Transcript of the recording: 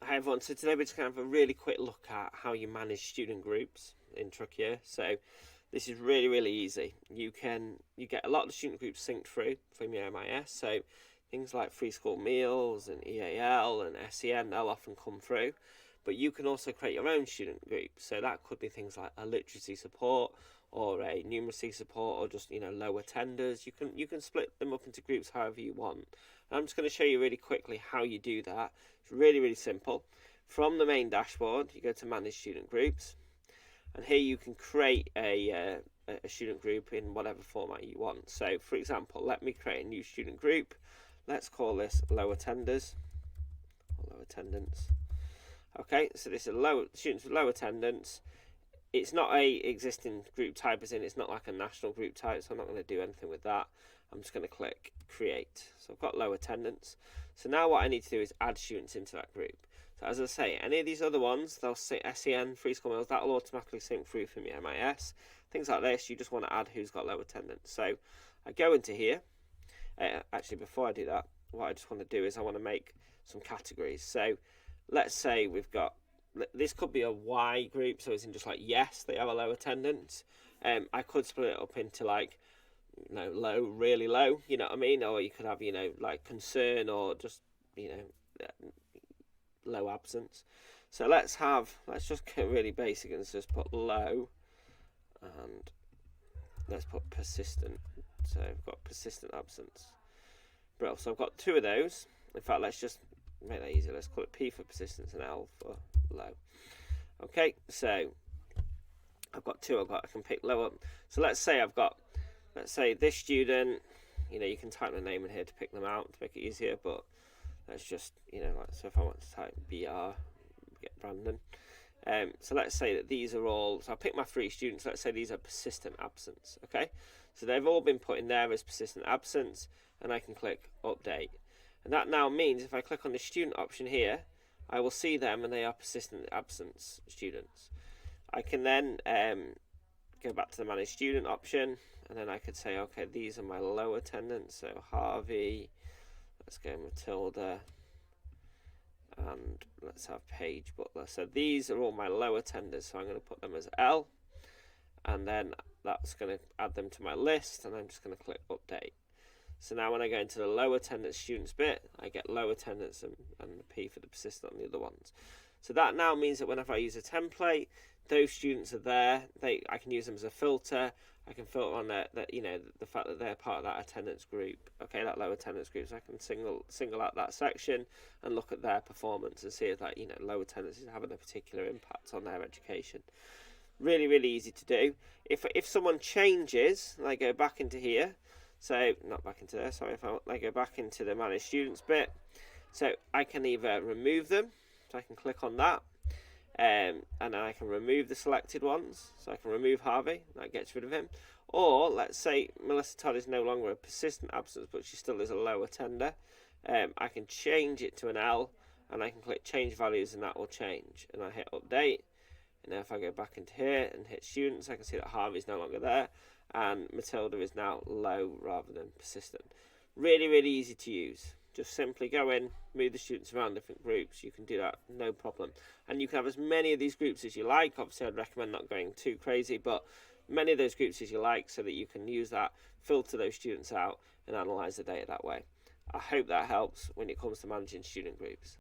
Hi everyone, so today we're just going to have a really quick look at how you manage student groups in Traciwr. So this is really easy. You get a lot of the student groups synced through from your MIS, so things like free school meals and EAL and SEN, they'll often come through. But you can also create your own student group, so that could be things like a literacy support or a numeracy support, or just low attenders. You can split them up into groups however you want. I'm just going to show you really quickly how you do that. It's really simple. From the main dashboard, you go to manage student groups, and here you can create a student group in whatever format you want. So for example, let me create a new student group. Let's call this low attenders or low attendance. Okay, so this is students with low attendance. It's not a existing group type, as in it's not like a national group type, so I'm not going to do anything with that. I'm just going to click create. So I've got low attendance. So now what I need to do is add students into that group. So as I say, any of these other ones, they'll say SEN, free school meals, that'll automatically sync through from your MIS. Things like this, you just want to add who's got low attendance. So I go into here. Actually, before I do that, what I just want to do is I want to make some categories. So let's say we've got, this could be a Y group, so it's in just like yes, they have a low attendance. I could split it up into like low, really low, you know what I mean? Or you could have, like concern, or just, low absence. So let's just get really basic and just put low, and let's put persistent. So I've got persistent absence. Bro, so I've got two of those. In fact, let's just make that easier. Let's call it P for persistence and L for low. Okay, so I've got two. I can pick lower. So let's say this student, you can type the name in here to pick them out to make it easier, but let's just, so if I want to type BR, get Brandon. So let's say that these are all, so I'll pick my three students. Let's say these are persistent absence. Okay, so they've all been put in there as persistent absence, and I can click update. And that now means if I click on the student option here, I will see them and they are persistent absence students. I can then go back to the manage student option, and then I could say, okay, these are my low attendance. So Harvey, let's go Matilda, and let's have Paige Butler. So these are all my low attenders, so I'm going to put them as L, and then that's going to add them to my list, and I'm just going to click update. So now when I go into the low attendance students bit, I get low attendance and the P for the persistent on the other ones. So that now means that whenever I use a template, those students are there. I can use them as a filter. I can filter on the fact that they're part of that attendance group. Okay, that low attendance group. So I can single out that section and look at their performance and see if that low attendance is having a particular impact on their education. Really easy to do. If someone changes, and I go back into here. So not back into there, sorry, if I go back into the manage students bit, so I can either remove them, so I can click on that, and then I can remove the selected ones, so I can remove Harvey, that gets rid of him. Or let's say Melissa Todd is no longer a persistent absence, but she still is a low attender. I can change it to an L, and I can click change values, and that will change, and I hit update. And now if I go back into here and hit students, I can see that Harvey's no longer there, and Matilda is now low rather than persistent. Really easy to use. Just simply go in, move the students around different groups. You can do that, no problem. And you can have as many of these groups as you like. Obviously, I'd recommend not going too crazy, but many of those groups as you like, so that you can use that, filter those students out, and analyze the data that way. I hope that helps when it comes to managing student groups.